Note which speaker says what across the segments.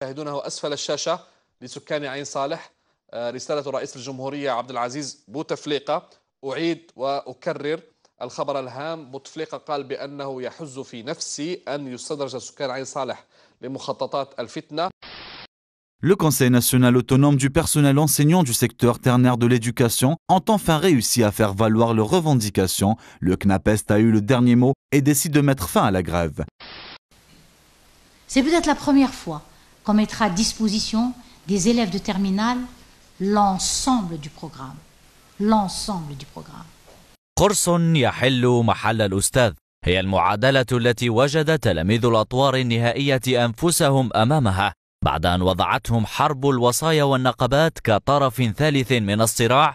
Speaker 1: تشاهدونه أسفل الشاشة لسكان عين صالح رسالة رئيس الجمهورية عبد العزيز بوتفليقة. أعيد وأكرر الخبر الهام. بوتفليقة قال بأنه يحز في نفسي أن يستدرج سكان عين صالح لمخططات الفتنة.
Speaker 2: Le Conseil national autonome du personnel enseignant du secteur ternaire de l'éducation entend enfin réussir à faire valoir leurs revendications. Le CNAPEST a eu le dernier mot et décide de mettre fin à la grève.
Speaker 3: C'est peut-être la première fois qu'on mettra à disposition des élèves de terminale l'ensemble du programme. L'ensemble du programme.
Speaker 4: قرص يحل محل الأستاذ هي المعادلة التي وجد تلاميذ الأطوار النهائية أنفسهم أمامها بعد أن وضعتهم حرب الوصايا والنقابات كطرف ثالث من الصراع.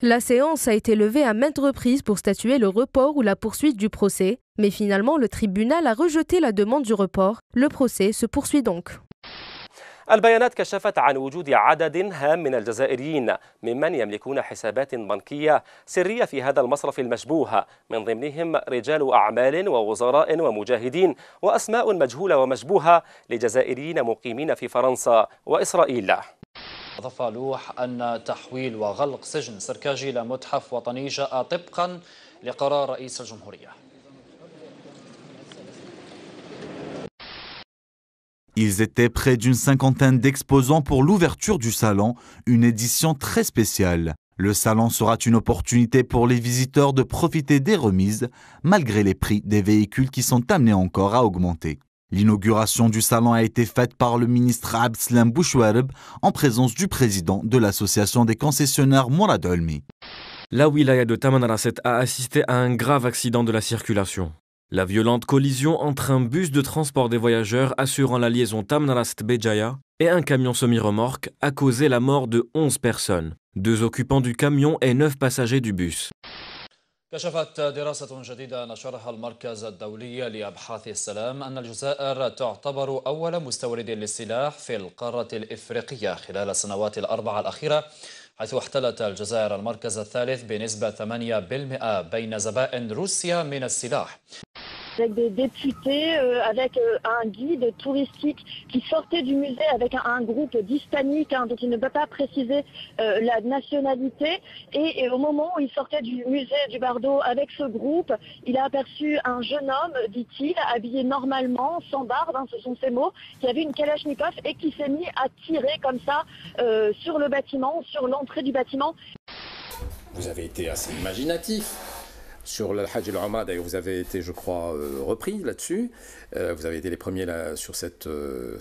Speaker 5: La séance a été levée à maintes reprises pour statuer le report ou la poursuite du procès, mais finalement le tribunal a rejeté la demande du report. Le procès se poursuit donc.
Speaker 6: البيانات كشفت عن وجود عدد هام من الجزائريين ممن يملكون حسابات بنكية سرية في هذا المصرف المشبوه، من ضمنهم رجال أعمال ووزراء ومجاهدين وأسماء مجهولة ومشبوهة لجزائريين مقيمين في فرنسا وإسرائيل.
Speaker 7: أضاف لوح أن تحويل وغلق سجن سركاجي إلى متحف وطني جاء طبقا لقرار رئيس الجمهورية.
Speaker 2: Ils étaient près d'une cinquantaine d'exposants pour l'ouverture du salon, une édition très spéciale. Le salon sera une opportunité pour les visiteurs de profiter des remises, malgré les prix des véhicules qui sont amenés encore à augmenter. L'inauguration du salon a été faite par le ministre Abdeslam Bouchouareb en présence du président de l'association des concessionnaires Mourad Olmi.
Speaker 8: La wilaya de Tamanrasset a assisté à un grave accident de la circulation. La violente collision entre un bus de transport des voyageurs assurant la liaison Tamanrasset-Béjaïa et un camion semi-remorque a causé la mort de 11 personnes, 2 occupants du camion et 9 passagers du bus.
Speaker 7: كشفت دراسة جديدة نشرها المركز الدولي لأبحاث السلام أن الجزائر تعتبر أول مستورد للسلاح في القارة الإفريقية خلال السنوات الأربعة الأخيرة، حيث احتلت الجزائر المركز الثالث بنسبة 8% بين زبائن روسيا من السلاح.
Speaker 9: Avec des députés, avec un guide touristique qui sortait du musée avec un groupe d'hispaniques, dont il ne peut pas préciser la nationalité. Et au moment où il sortait du musée du Bardo avec ce groupe, il a aperçu un jeune homme, dit-il, habillé normalement, sans barbe, ce sont ses mots, qui avait une kalachnikov et qui s'est mis à tirer comme ça sur le bâtiment, sur l'entrée du bâtiment.
Speaker 10: Vous avez été assez imaginatif. Sur le Hajj al-Umrah, d'ailleurs, vous avez été, je crois, repris là-dessus. Vous avez été les premiers là, sur cette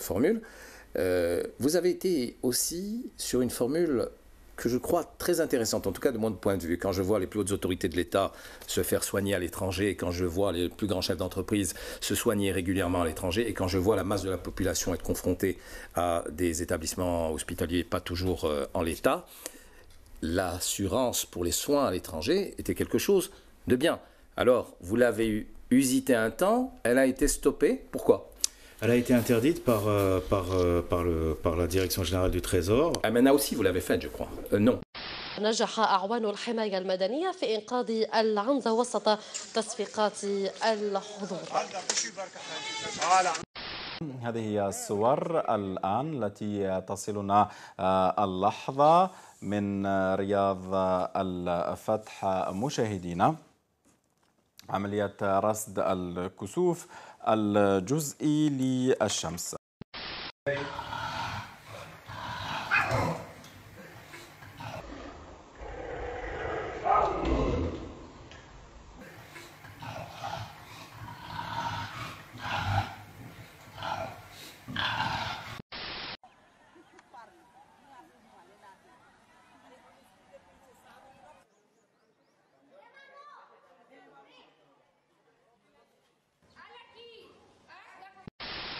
Speaker 10: formule. Vous avez été aussi sur une formule que je crois très intéressante, en tout cas de mon point de vue. Quand je vois les plus hautes autorités de l'État se faire soigner à l'étranger, et quand je vois les plus grands chefs d'entreprise se soigner régulièrement à l'étranger, et quand je vois la masse de la population être confrontée à des établissements hospitaliers pas toujours en l'état, l'assurance pour les soins à l'étranger était quelque chose de bien. Alors, vous l'avez usitée un temps, elle a été stoppée. Pourquoi?
Speaker 11: Elle a été interdite par la Direction générale du Trésor.
Speaker 10: Amena aussi, vous l'avez faite, je crois. Non.
Speaker 12: نجح أعوان الحماية المدنية في إنقاذ العنزة وسط تصفيقات الحضور.
Speaker 13: هذه هي الصور الآن التي تصلنا اللحظة من رياض الفتح مشاهدينا. عملية رصد الكسوف الجزئي للشمس.